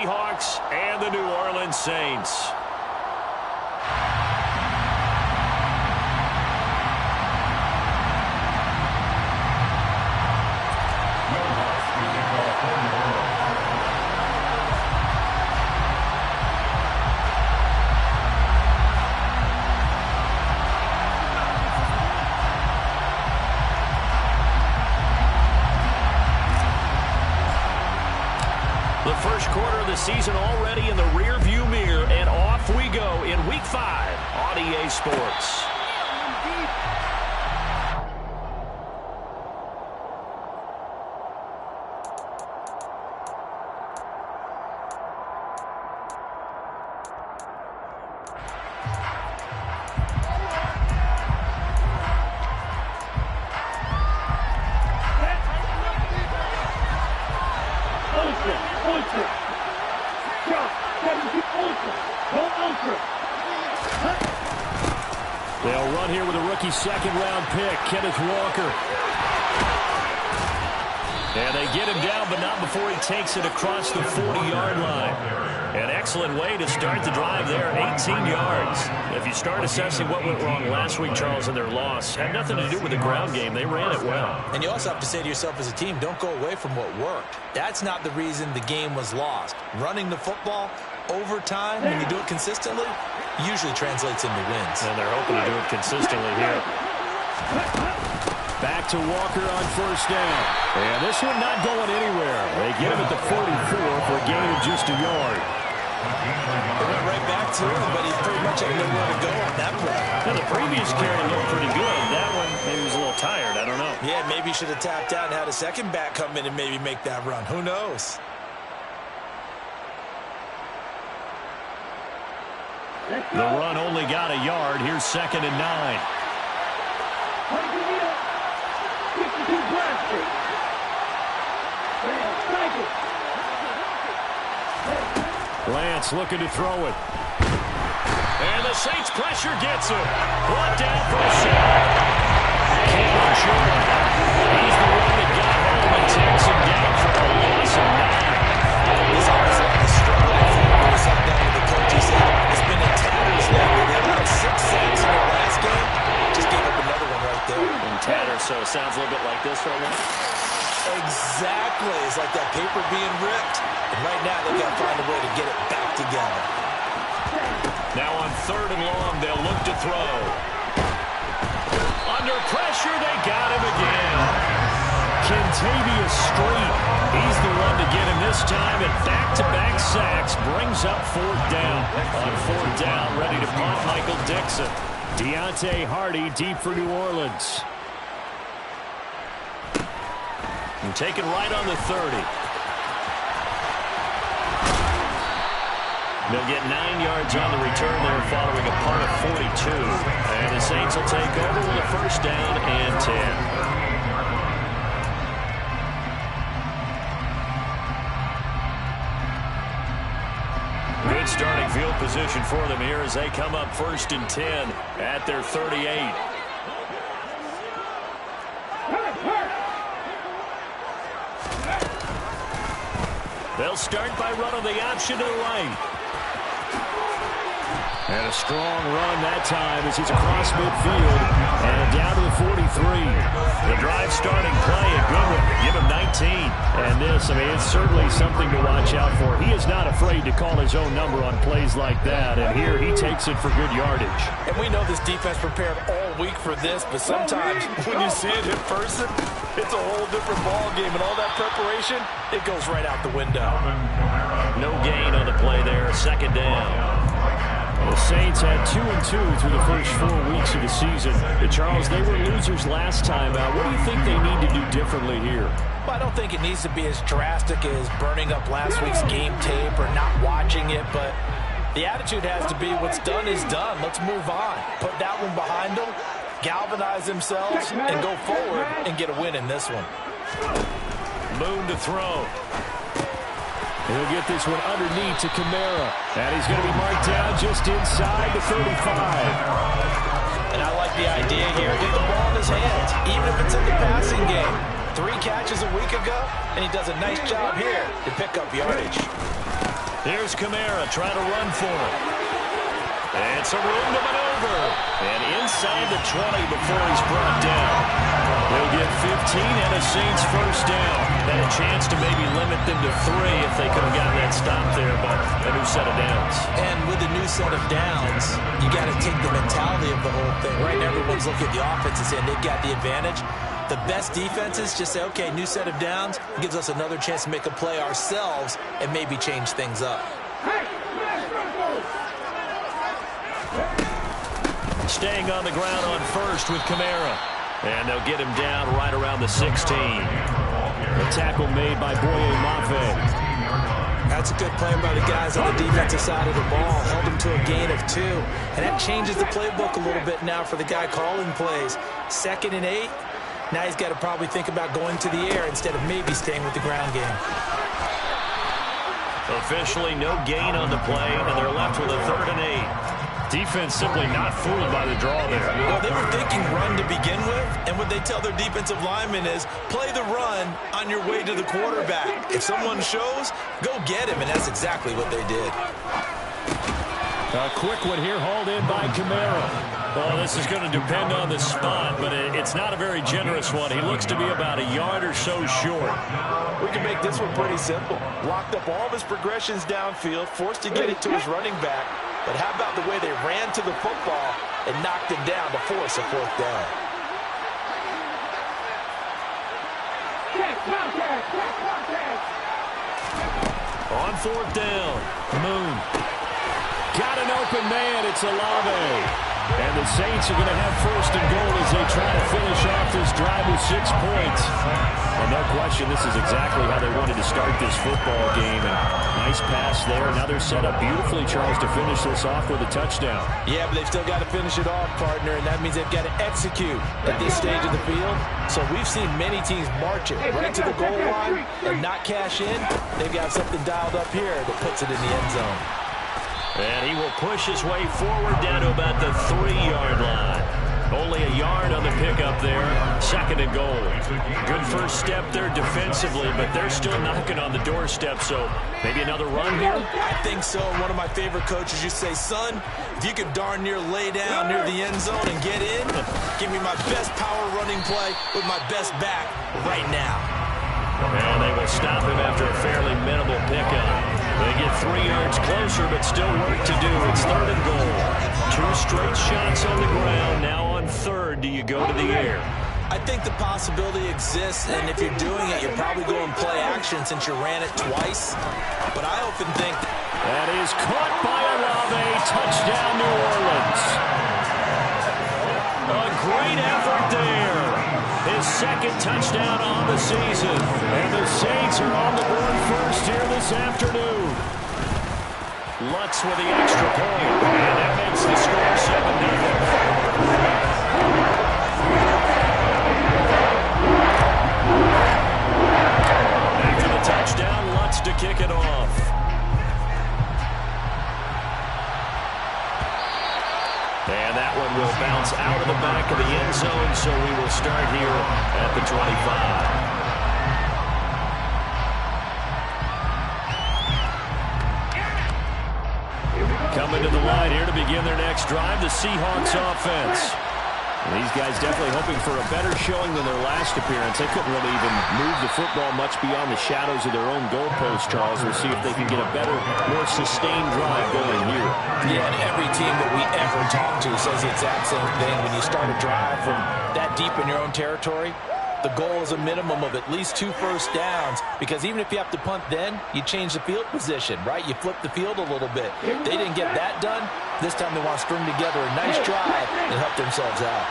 Hawks and the New Orleans Saints. The first quarter of the season already in the rear-view mirror, and off we go in Week 5 on EA Sports. They'll run here with a rookie second-round pick, Kenneth Walker. And they get him down, but not before he takes it across the 40-yard line. An excellent way to start the drive there, 18 yards. If you start assessing what went wrong last week, Charles, in their loss, had nothing to do with the ground game. They ran it well. And you also have to say to yourself as a team, don't go away from what worked. That's not the reason the game was lost. Running the football over time, when you do it consistently, usually translates into wins. And they're hoping to do it consistently here. Back to Walker on first down. And this one not going anywhere. They get him at the 44 for a gain of just a yard. They went right back to him, but he pretty much had nowhere to go on that play. Now, the previous carry looked pretty good. That one, maybe he was a little tired. I don't know. Yeah, maybe he should have tapped out and had a second back come in and maybe make that run. Who knows? The run only got a yard. Here's 2nd and 9. Lance looking to throw it. And the Saints pressure gets him. Brought down for a shot. Cameron Jordan. He's the one that got home and takes him down for a loss of 9. This offensive line is struggling. When we sat down with the coach, he said it's been in tatters lately. They allowed 6 sacks in their last game. Just gave up another one right there. In tatters, so it sounds a little bit like this right now. Exactly. It's like that paper being ripped. And right now, they've got to find a way to get it back together. Now on 3rd and long, they'll look to throw. Under pressure, they got him again. Kentavious Street. He's the one to get him this time, and back-to-back sacks brings up 4th down. On 4th down, ready to punt Michael Dixon. Deontay Hardy deep for New Orleans. And taken right on the 30. They'll get 9 yards on the return there following a punt of 42. And the Saints will take over with a 1st down and 10. Good starting field position for them here as they come up 1st and 10 at their 38. They'll start by running the option to the right. And a strong run that time as he's across midfield and down to the 43. The drive starting play, a good one. Give him 19. And this, I mean, it's certainly something to watch out for. He is not afraid to call his own number on plays like that. And here he takes it for good yardage. And we know this defense prepared all week for this, but sometimes when you see it in person, it's a whole different ball game. And all that preparation, it goes right out the window. No gain on the play there. 2nd down. The Saints had 2-2 through the first 4 weeks of the season. Charles, they were losers last time out. What do you think they need to do differently here? Well, I don't think it needs to be as drastic as burning up last week's game tape or not watching it, but the attitude has to be what's done is done. Let's move on. Put that one behind them, galvanize themselves, and go forward and get a win in this one. Moon to throw. He'll get this one underneath to Kamara. And he's going to be marked down just inside the 35. And I like the idea here. Get the ball in his hands, even if it's in the passing game. 3 catches a week ago, and he does a nice job here to pick up yardage. Here's Kamara trying to run for it. And some room to maneuver. And inside the 20 before he's brought down. He'll get 15 and a Saints first down. Had a chance to maybe limit them to 3 if they could have gotten that stop there, but a new set of downs. And with a new set of downs, you got to take the mentality of the whole thing. Right now, everyone's looking at the offense and saying they've got the advantage. The best defenses just say, okay, new set of downs gives us another chance to make a play ourselves and maybe change things up. Staying on the ground on first with Kamara. And they'll get him down right around the 16. The tackle made by Boye Mafe. That's a good play by the guys on the defensive side of the ball. Held him to a gain of 2. And that changes the playbook a little bit now for the guy calling plays. 2nd and 8. Now he's got to probably think about going to the air instead of maybe staying with the ground game. Officially no gain on the play, and they're left with a 3rd and 8. Defense simply not fooled by the draw there. Well, they were thinking run to begin with, and what they tell their defensive linemen is play the run on your way to the quarterback. If someone shows, go get him, and that's exactly what they did. A quick one here, hauled in by Kamara. Well, this is going to depend on the spot, but it's not a very generous one. He looks to be about a yard or so short. We can make this one pretty simple. Blocked up all of his progressions downfield, forced to get it to his running back. But how about the way they ran to the football and knocked him down to force a 4th down? On 4th down, Moon. Got an open man, it's Olave. And the Saints are going to have 1st and goal as they try to finish off this drive with 6 points. And no question, this is exactly how they wanted to start this football game. And nice pass there. Now they're set up beautifully, Charles, to finish this off with a touchdown. Yeah, but they've still got to finish it off, partner, and that means they've got to execute at this stage of the field. So we've seen many teams march it right to the goal line and not cash in. They've got something dialed up here that puts it in the end zone. And he will push his way forward down to about the 3-yard line. Only a yard on the pickup there. 2nd and goal. Good first step there defensively, but they're still knocking on the doorstep, so maybe another run here? I think so. One of my favorite coaches used to say, son, if you can darn near lay down near the end zone and get in, give me my best power running play with my best back right now. And they will stop him after a fairly minimal pickup. They get 3 yards closer, but still work to do. It's 3rd and goal. 2 straight shots on the ground. Now on 3rd, do you go to the air? I think the possibility exists, and if you're doing it, you're probably going play action since you ran it twice. But I often think that is caught by Olave. Touchdown, New Orleans. A great effort there. His 2nd touchdown on the season. And the Saints are on the board first here this afternoon. Lutz with the extra point. And that makes the score 7-0. After the touchdown, Lutz to kick it off. And that one will bounce out of the back of the end zone, so we will start here at the 25. Coming to the line here to begin their next drive, the Seahawks offense. And these guys definitely hoping for a better showing than their last appearance. They couldn't really even move the football much beyond the shadows of their own goalpost, Charles. We'll see if they can get a better, more sustained drive going here. Yeah, and every team that we ever talk to says the exact same thing. When you start a drive from that deep in your own territory, the goal is a minimum of at least 2 first downs, because even if you have to punt then, you change the field position, right? You flip the field a little bit. They didn't get that done. This time they want to string together a nice drive and help themselves out.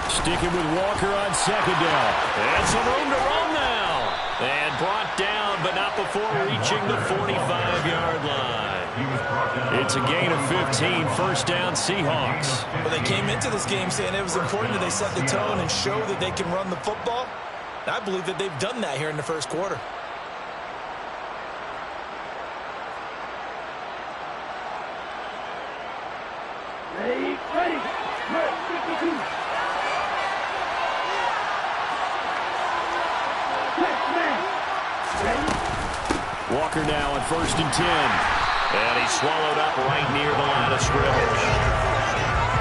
Sticking with Walker on 2nd down. And some room to run now. And brought down, but not before reaching the 45-yard line. It's a gain of 15, 1st down Seahawks. Well, they came into this game saying it was important that they set the tone and show that they can run the football. And I believe that they've done that here in the 1st quarter. Ready. 52. Walker now on 1st and 10. And he's swallowed up right near the line of scrimmage.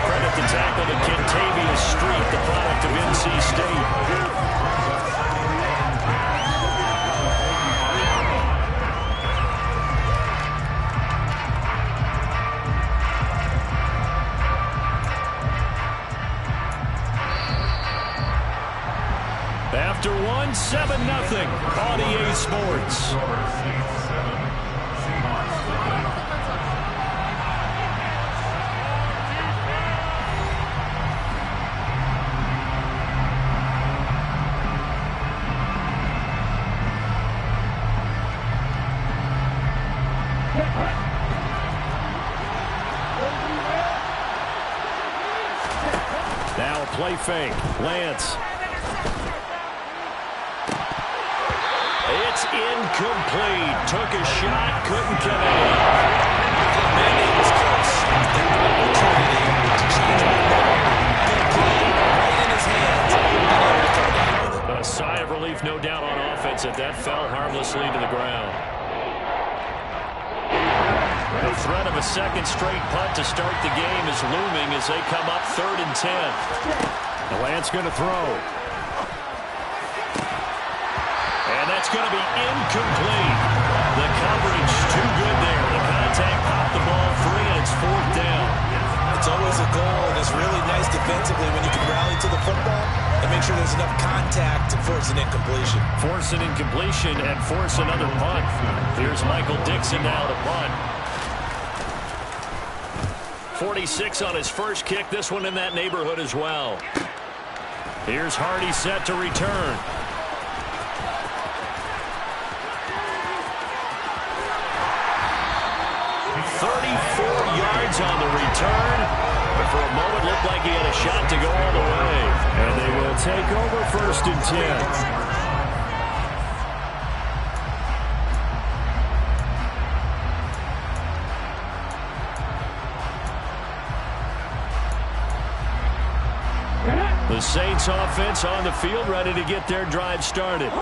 Credit the tackle to Kentavious Street, the product of NC State. After one, 7-0 on EA Sports. Now a play fake. Lance. It's incomplete. Took a shot, couldn't come in. It was close. That opportunity to change right in his hands. A sigh of relief, no doubt, on offense that fell harmlessly to the ground. The threat of a second straight punt to start the game is looming as they come up 3rd and 10. The Lance going to throw. And that's going to be incomplete. The coverage too good there. The contact popped the ball free, and it's 4th down. It's always a goal, and it's really nice defensively when you can rally to the football and make sure there's enough contact to force an incompletion. Force an incompletion and force another punt. Here's Michael Dixon now to punt. 46 on his first kick. This one in that neighborhood as well. Here's Hardy set to return. 34 yards on the return, but for a moment looked like he had a shot to go all the way. And they will take over 1st and 10. The Saints offense on the field, ready to get their drive started.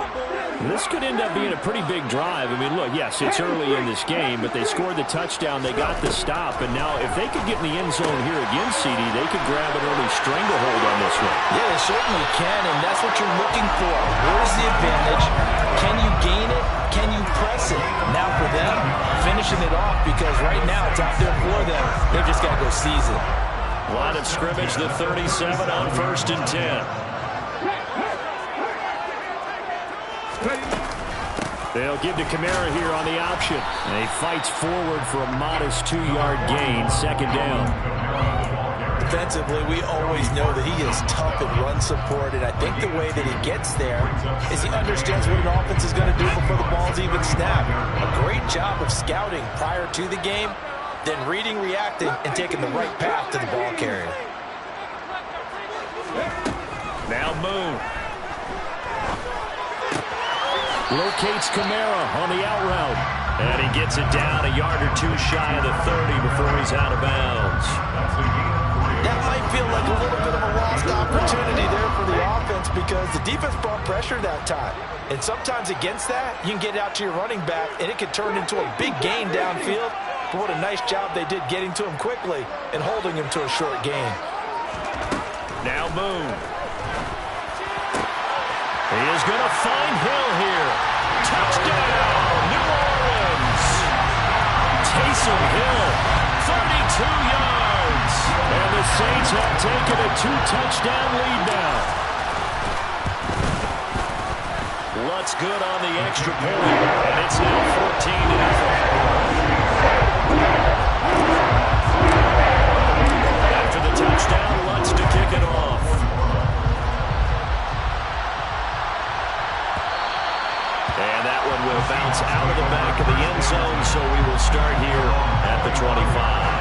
This could end up being a pretty big drive. I mean, look, yes, it's early in this game, but they scored the touchdown, they got the stop, and now if they could get in the end zone here again, CD, they could grab an early stranglehold on this one. Yeah, they certainly can, and that's what you're looking for. Where's the advantage? Can you gain it? Can you press it? Now for them, finishing it off, because right now it's out there for them. They've just got to go seize it. Line of scrimmage, the 37 on 1st and 10. They'll give to Kamara here on the option. And he fights forward for a modest 2-yard gain, 2nd down. Defensively, we always know that he is tough in run support, and I think the way that he gets there is he understands what an offense is going to do before the ball's even snapped. A great job of scouting prior to the game, then reading, reacting, and taking the right path to the ball carrier. Now Moon. Locates Kamara on the out route. And he gets it down a yard or two shy of the 30 before he's out of bounds. That might feel like a little bit of a lost opportunity there for the offense because the defense brought pressure that time. And sometimes against that, you can get out to your running back, and it could turn into a big gain downfield. But what a nice job they did getting to him quickly and holding him to a short gain. Now Moon. He is going to find Hill here. Touchdown, New Orleans. Taysom Hill, 32 yards. And the Saints have taken a 2-touchdown lead now. Lutz good on the extra point, and it's now 14-0. After the touchdown, Lutz to kick it off. And that one will bounce out of the back of the end zone, so we will start here at the 25.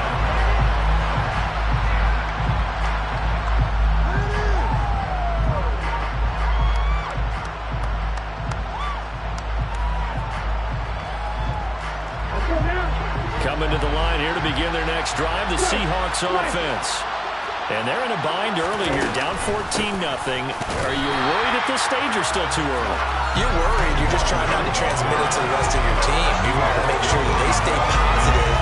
Coming to the line here to begin their next drive, the Seahawks offense. And they're in a bind early here, down 14-0. Are you worried at this stage or still too early? You're worried. You're just trying not to transmit it to the rest of your team. You want to make sure that they stay positive.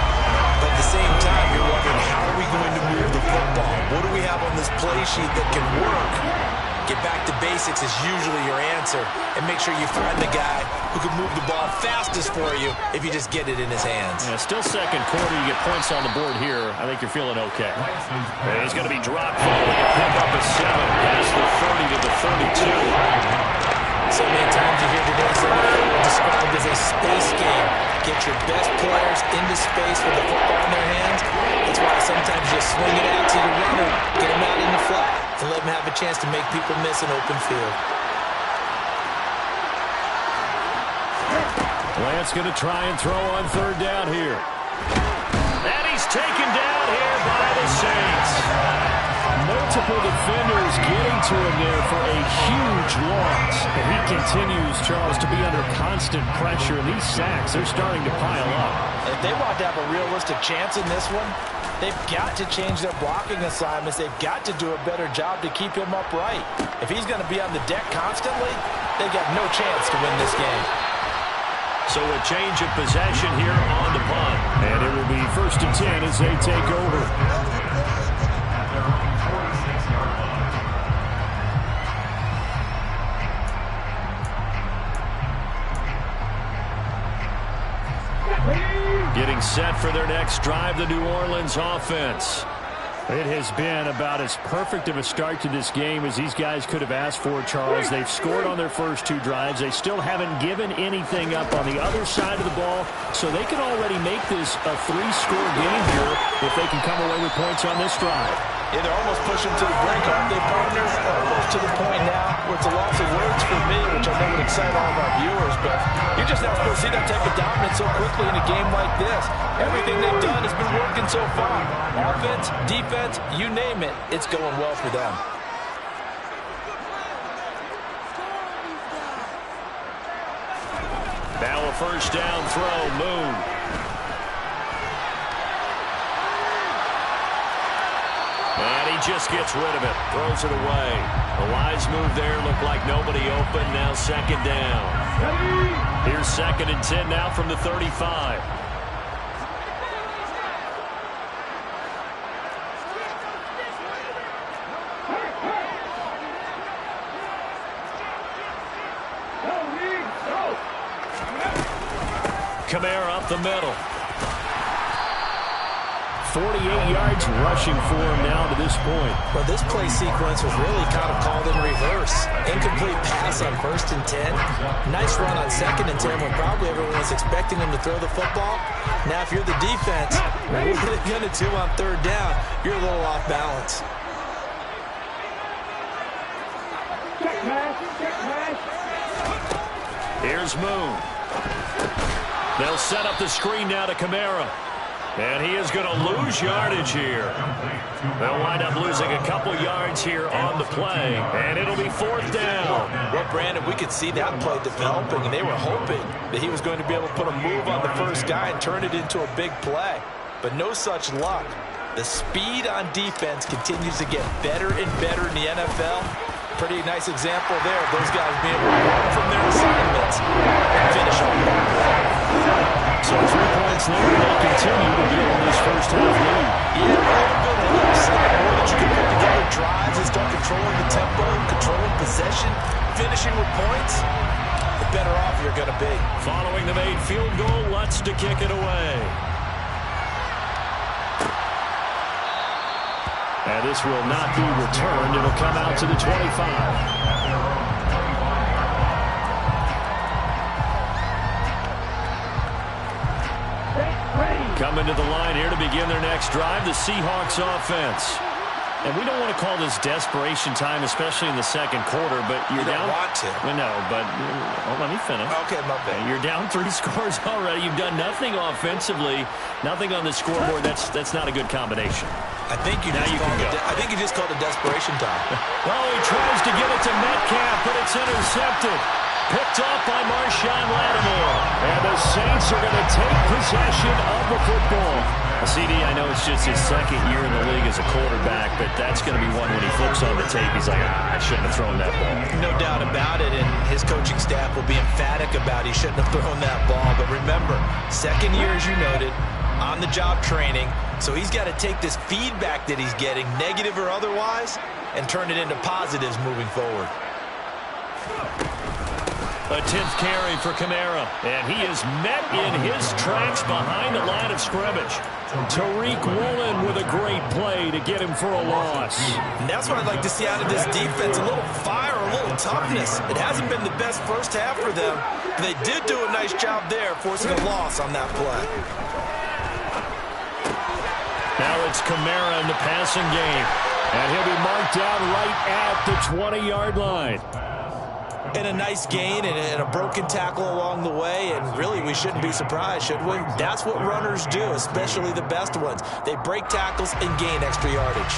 But at the same time, you're wondering, how are we going to move the football? What do we have on this play sheet that can work? Get back to basics is usually your answer. And make sure you threaten the guy who can move the ball fastest for you if you just get it in his hands. Yeah, still second quarter. You get points on the board here. I think you're feeling okay. And he's going to be dropped following a pick up a 7 past the 30 to the 32. So many times you hear today's NFL described as a space game. Get your best players into space with the football in their hands. That's why sometimes you swing it out to your runner, get him out in the flat, and let him have a chance to make people miss an open field. Lance going to try and throw on third down here. And he's taken down here by the Saints. Multiple defenders getting to him there for a huge loss. And he continues, Charles, to be under constant pressure. And these sacks, they're starting to pile up. If they want to have a realistic chance in this one, they've got to change their blocking assignments. They've got to do a better job to keep him upright. If he's going to be on the deck constantly, they've got no chance to win this game. So a change of possession here on the punt. And it will be 1st and 10 as they take over. Getting set for their next drive, the New Orleans offense. It has been about as perfect of a start to this game as these guys could have asked for, Charles. They've scored on their first 2 drives. They still haven't given anything up on the other side of the ball, so they can already make this a 3-score game here if they can come away with points on this drive. Yeah, they're almost pushing to the brink, aren't they, partners? Almost to the point now where it's a loss of words for me, which I know would excite all of our viewers, but you're just not supposed to see that type of dominance so quickly in a game like this. Everything they've done has been working so far. Offense, defense, you name it, it's going well for them. Now a first down throw, Moon. And he just gets rid of it, throws it away. A wise move there, looked like nobody open, now 2nd down. Here's 2nd and 10 now from the 35. Kamara up the middle. 48 yards rushing for him now to this point. Well, this play sequence was really kind of called in reverse. Incomplete pass on 1st and 10. Nice run on 2nd and 10 when probably everyone was expecting him to throw the football. Now, if you're the defense, what are they going to do on 3rd down? You're a little off balance. Here's Moon. They'll set up the screen now to Kamara. And he is going to lose yardage here. They'll wind up losing a couple yards here on the play. And it'll be 4th down. Well, Brandon, we could see that play developing, and they were hoping that he was going to be able to put a move on the first guy and turn it into a big play. But no such luck. The speed on defense continues to get better and better in the NFL. Pretty nice example there of those guys being able to run from their assignments and finish on the ball. So 3 points later, they'll continue to build this first half lead. Yeah, all good hooks. The more that you can put together drives and start controlling the tempo, controlling possession, finishing with points, the better off you're going to be. Following the made field goal, Lutz to kick it away. And this will not be returned. It'll come out to the 25. Coming to the line here to begin their next drive, the Seahawks offense. And we don't want to call this desperation time, especially in the 2nd quarter, but you're down. You don't want to. No, but let me finish. Okay, my bad. You're down 3 scores already. You've done nothing offensively, nothing on the scoreboard. That's not a good combination. I think you just called it desperation time. Well, he tries to get it to Metcalf, but it's intercepted. picked off by Marshawn Lattimore. And the Saints are going to take possession of the football. CD, I know it's just his second year in the league as a quarterback, but that's going to be one when he flips on the tape, he's like, I shouldn't have thrown that ball. No doubt about it, and his coaching staff will be emphatic about he shouldn't have thrown that ball. But remember, second year, as you noted, on-the-job training, so he's got to take this feedback that he's getting, negative or otherwise, and turn it into positives moving forward. A 10th carry for Kamara, and he is met in his tracks behind the line of scrimmage. Tariq Woolen with a great play to get him for a loss. And that's what I'd like to see out of this defense, a little fire, a little toughness. It hasn't been the best first half for them, but they did do a nice job there, forcing a loss on that play. Now it's Kamara in the passing game, and he'll be marked down right at the 20-yard line. And a nice gain and a broken tackle along the way, and really we shouldn't be surprised, should we? That's what runners do, especially the best ones. They break tackles and gain extra yardage.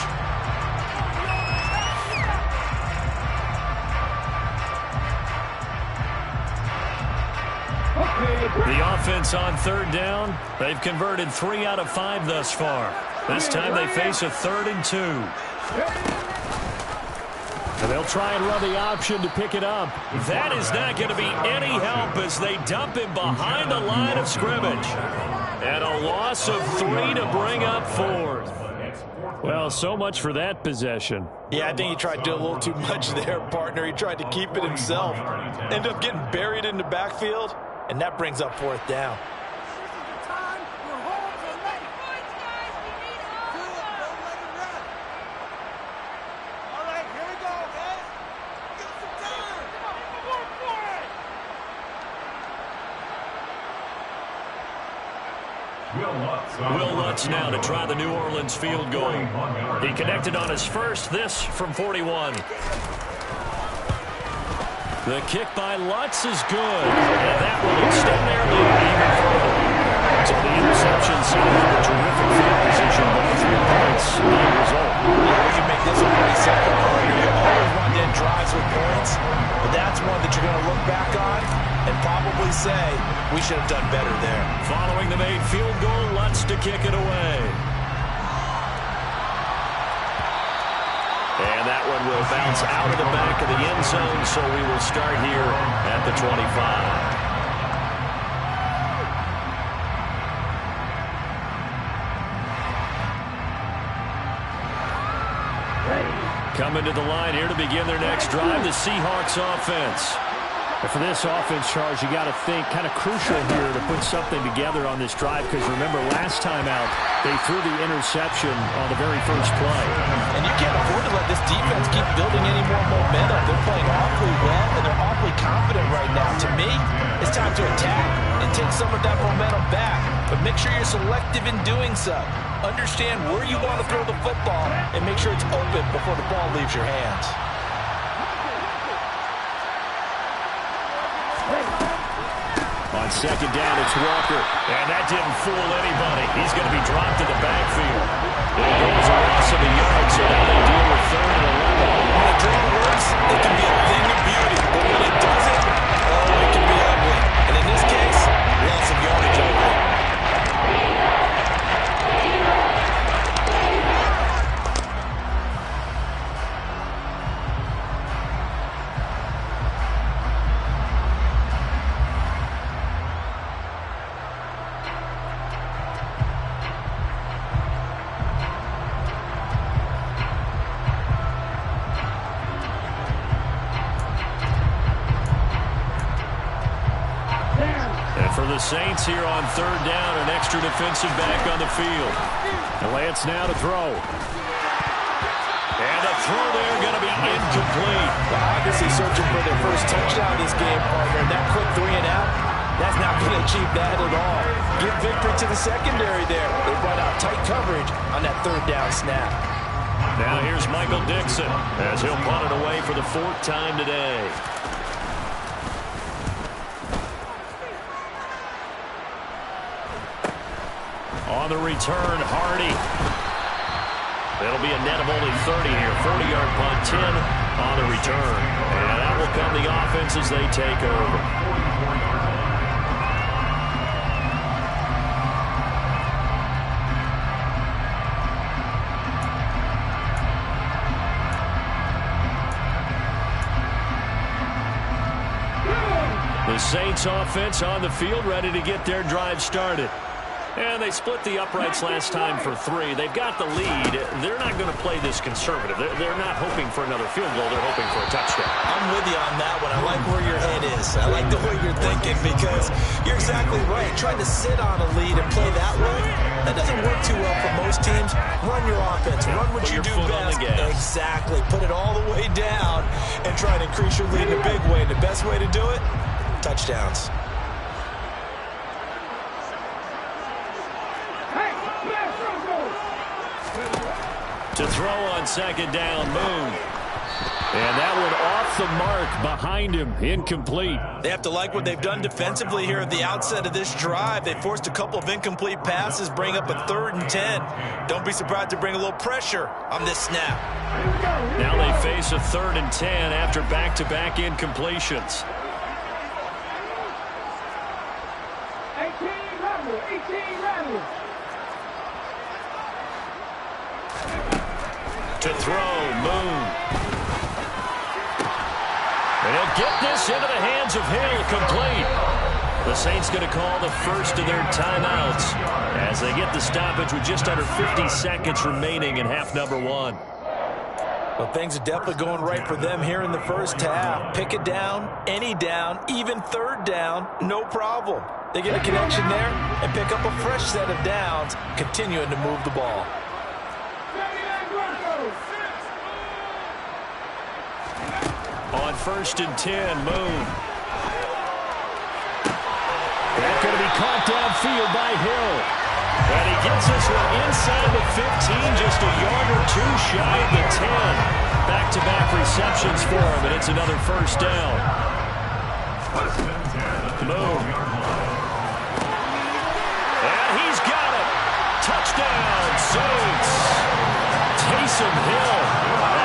The offense on third down, they've converted 3 out of 5 thus far. This time they face a 3rd and 2. And they'll try and run the option to pick it up. That is not going to be any help as they dump him behind the line of scrimmage. And a loss of 3 to bring up 4th. Well, so much for that possession. Yeah, I think he tried to do a little too much there, partner. He tried to keep it himself. Ended up getting buried in the backfield, and that brings up 4th down. Will Lutz now to try the New Orleans field goal. He connected on his first, this from 41. The kick by Lutz is good. And that will extend their lead even further. So the interception set up a terrific field position, but 3 points, no result. Yeah, we can make this one pretty simple. You always want to end drives with points, but that's one that you're going to look back on and probably say, we should have done better there. Following the made field goal, Lutz to kick it away. And that one will bounce out of the back of the end zone, so we will start here at the 25. Coming to the line here to begin their next drive, the Seahawks offense. And for this offense, Charles, you got to think kind of crucial here to put something together on this drive, because remember, last time out, they threw the interception on the very first play. And you can't afford to let this defense keep building any more momentum. They're playing awfully well, and they're awfully confident right now. To me, it's time to attack and take some of that momentum back, but make sure you're selective in doing so. Understand where you want to throw the football and make sure it's open before the ball leaves your hands. On second down, it's Walker. And that didn't fool anybody. He's going to be dropped in the backfield. It goes a loss of a yard, so now they deal with 3rd and 11. When a draw works, it can be a thing of beauty. But when it doesn't, oh, it can be ugly. And in this case, loss of yardage ugly. For the Saints here on 3rd down, an extra defensive back on the field. And Lance now to throw. And the throw there going to be incomplete. Well, obviously searching for their first touchdown this game, partner. And that quick 3 and out, that's not going to achieve that at all. Give victory to the secondary there. They brought out tight coverage on that 3rd down snap. Now here's Michael Dixon as he'll punt it away for the 4th time today. On the return, Hardy. It'll be a net of only 30 here. 40-yard punt, 10 on the return. And that will come the offense as they take over. The Saints offense on the field, ready to get their drive started. And they split the uprights last time for 3. They've got the lead. They're not going to play this conservative. They're not hoping for another field goal. They're hoping for a touchdown. I'm with you on that one. I like where your head is. I like the way you're thinking because you're exactly right. Trying to sit on a lead and play that way, that doesn't work too well for most teams. Run your offense. Run what you do best. Exactly. Put it all the way down and try to increase your lead in a big way. The best way to do it, touchdowns. To throw on second down, Moon. And that one off the mark behind him, incomplete. They have to like what they've done defensively here at the outset of this drive. They forced a couple of incomplete passes, bring up a 3rd and 10. Don't be surprised to bring a little pressure on this snap. Now they face a 3rd and 10 after back-to-back incompletions. 18 Rebels. To throw, Moon. And he'll get this into the hands of Hill, complete. The Saints going to call the first of their timeouts as they get the stoppage with just under 50 seconds remaining in half number 1. Well, things are definitely going right for them here in the first half. Pick it down, any down, even 3rd down, no problem. They get a connection there and pick up a fresh set of downs, continuing to move the ball. On 1st and 10, Moon. That's going to be caught downfield by Hill. And he gets this one inside the 15, just a yard or 2 shy of the 10. Back-to-back receptions for him, and it's another first down. Moon. And he's got it. Touchdown, Saints. Taysom Hill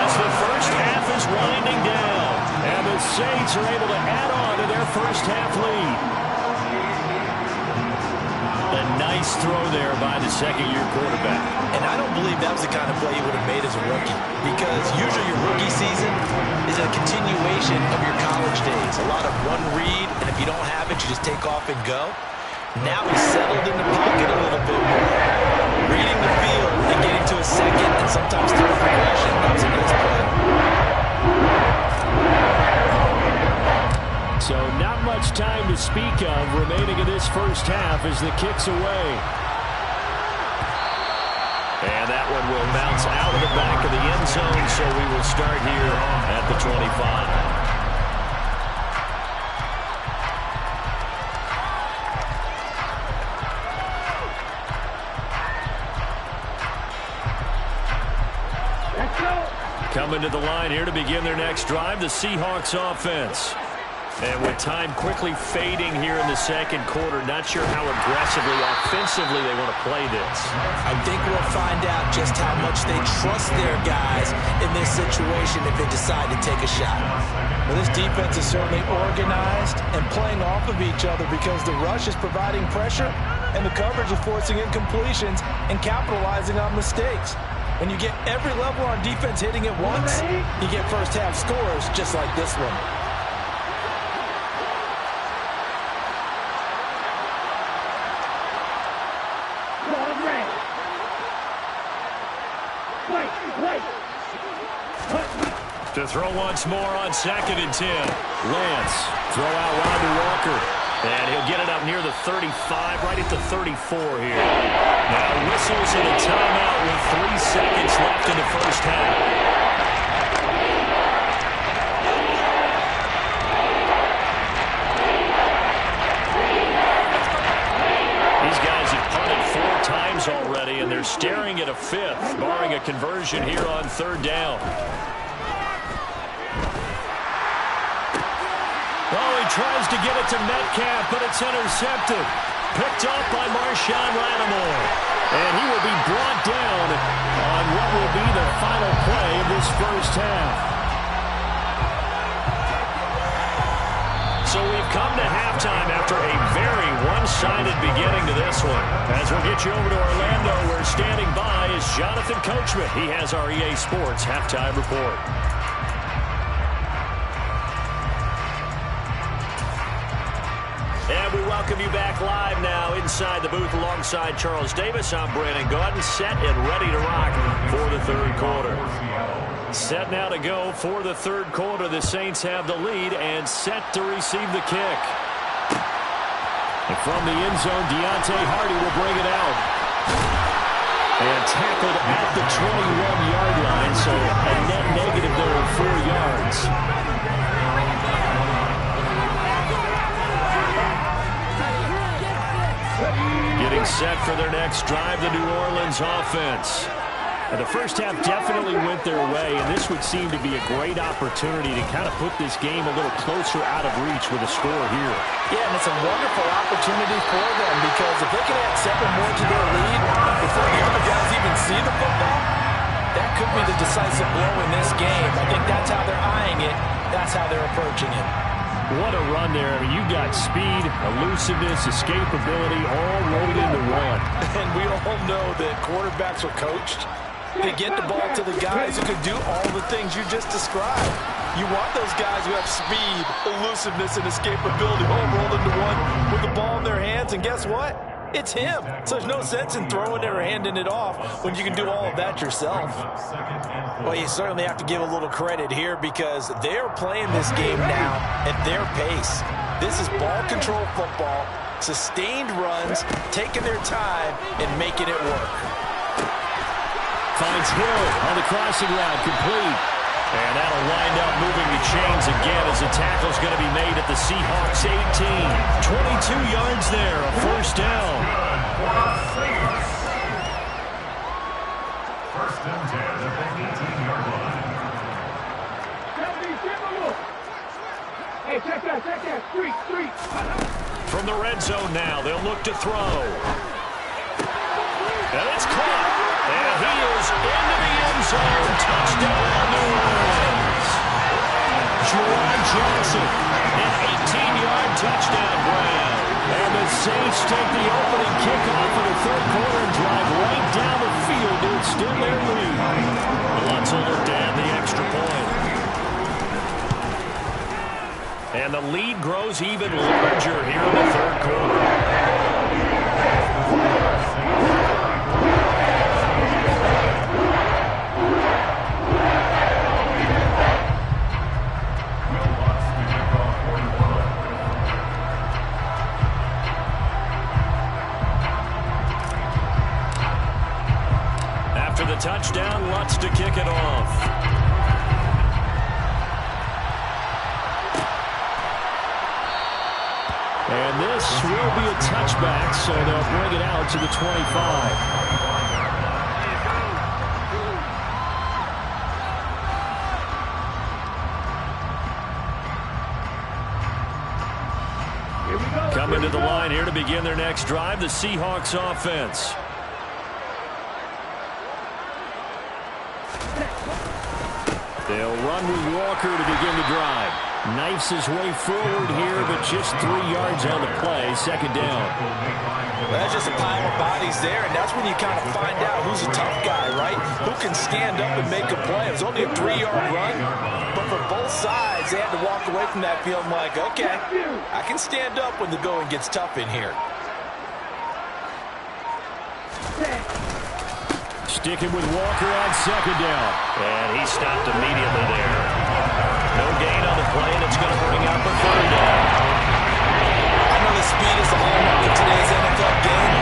as the first half is winding down. And the Saints are able to add on to their first half lead. A nice throw there by the second-year quarterback. And I don't believe that was the kind of play he would have made as a rookie, because usually your rookie season is a continuation of your college days. A lot of one read, and if you don't have it, you just take off and go. Now he's settled in the pocket a little bit more. Reading the field and getting to a second and sometimes third progression. That was a nice play. So not much time to speak of remaining in this first half as the kick's away. And that one will bounce out of the back of the end zone, so we will start here at the 25. Coming to the line here to begin their next drive, the Seahawks offense. And with time quickly fading here in the second quarter, not sure how aggressively, offensively they want to play this. I think we'll find out just how much they trust their guys in this situation if they decide to take a shot. Well, this defense is certainly organized and playing off of each other because the rush is providing pressure and the coverage is forcing incompletions and capitalizing on mistakes. When you get every level on defense hitting it once, you get first half scores just like this one. To throw once more on 2nd and 10. Lance, throw out wide to Walker. And he'll get it up near the 35, right at the 34 here. Now whistles in a timeout with 3 seconds left in the first half. These guys have punted 4 times already, and they're staring at a 5th, barring a conversion here on 3rd down. Oh, he tries to get it to Metcalf, but it's intercepted. Picked up by Marshawn Lattimore. And he will be brought down on what will be the final play of this first half. So we've come to halftime after a very one-sided beginning to this one. As we'll get you over to Orlando, where standing by is Jonathan Coachman. He has our EA Sports halftime report. And we welcome you back live now inside the booth alongside Charles Davis. I'm Brandon Gaudin, set and ready to rock for the third quarter. Set now to go for the third quarter. The Saints have the lead and set to receive the kick. And from the end zone, Deontay Hardy will bring it out. And tackled at the 21-yard line, so a net negative there of 4 yards. Getting set for their next drive, the New Orleans offense. And the first half definitely went their way, and this would seem to be a great opportunity to kind of put this game a little closer out of reach with a score here. Yeah, and it's a wonderful opportunity for them because if they can add 7 more to their lead before the other guys even see the football, that could be the decisive blow in this game. I think that's how they're eyeing it. That's how they're approaching it. What a run there. I mean, you got speed, elusiveness, escapability all rolled into one. And we all know that quarterbacks are coached to get the ball to the guys who can do all the things you just described. You want those guys who have speed, elusiveness, and escapability all rolled into one with the ball in their hands. And guess what? It's him. So there's no sense in throwing it or handing it off when you can do all of that yourself. Well, you certainly have to give a little credit here because they're playing this game now at their pace. This is ball control football, sustained runs, taking their time, and making it work. Finds Hill on the crossing route, complete. And that'll wind up moving the chains again as the tackle's going to be made at the Seahawks 18. 22 yards there, a first down. First and 10 at the 18-yard line. Hey, check that. Street. From the red zone now, they'll look to throw. And it's caught. And he is into the end zone. Touchdown, New Orleans. Juwan Johnson, an 18-yard touchdown grab. And the Saints take the opening kickoff of the third quarter and drive right down the field to extend their lead. Let's look to add the extra point. And the lead grows even larger here in the third quarter. After the touchdown, Lutz to kick it off. And this will be a touchback, so they'll bring it out to the 25. Coming to the line here to begin their next drive, the Seahawks offense. They'll run with Walker to begin the drive. Knifes his way forward here, but just 3 yards on the play. Second down. That's just a pile of bodies there, and that's when you kind of find out who's a tough guy, right? Who can stand up and make a play. It was only a 3-yard run, but for both sides, they had to walk away from that field like, okay, I can stand up when the going gets tough in here. Sticking with Walker on second down. And he stopped immediately there. No gain on the play, and it's going to bring out the third down. I know the speed is the hallmark of today's NFL game.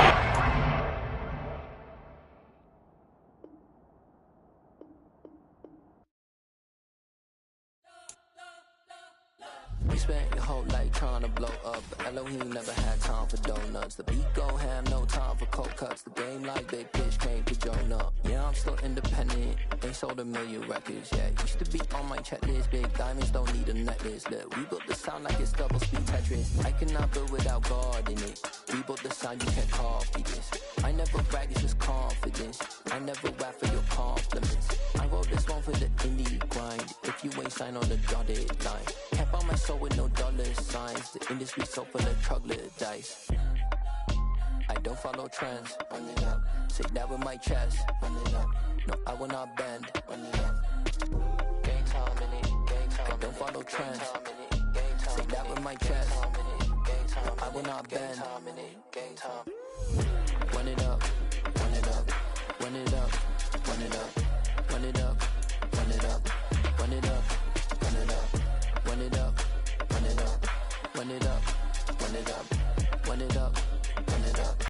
We spent your whole life trying to blow up, but Elohim never had time for donuts. The beat go ham, no time for cold cuts. The game like big pitch came to Jonah. Yeah, I'm still independent, ain't sold 1 million records yet. Used to be on my checklist, big diamonds don't need a necklace. Look, we built the sound like it's double speed Tetris. I cannot build without God in it. We both decide you can't copy this. I never brag, it's just confidence. I never rap for your compliments. I wrote this one for the indie grind. If you ain't signed on the dotted line, can't buy my soul with no dollar signs. The industry so full of troglodytes. I don't follow trends. Run it up. Say that with my chest. Run it up. No, I will not bend. Run it up. Game time in it. Game time. I don't follow trends. Say that with my chest. No, I will not bend. Game time. Run it up. Run it up. Run it up. Run it up. Run it up. Run it up. Run it up. Run it up. Run it up. Run it up. Run it up. Run it up.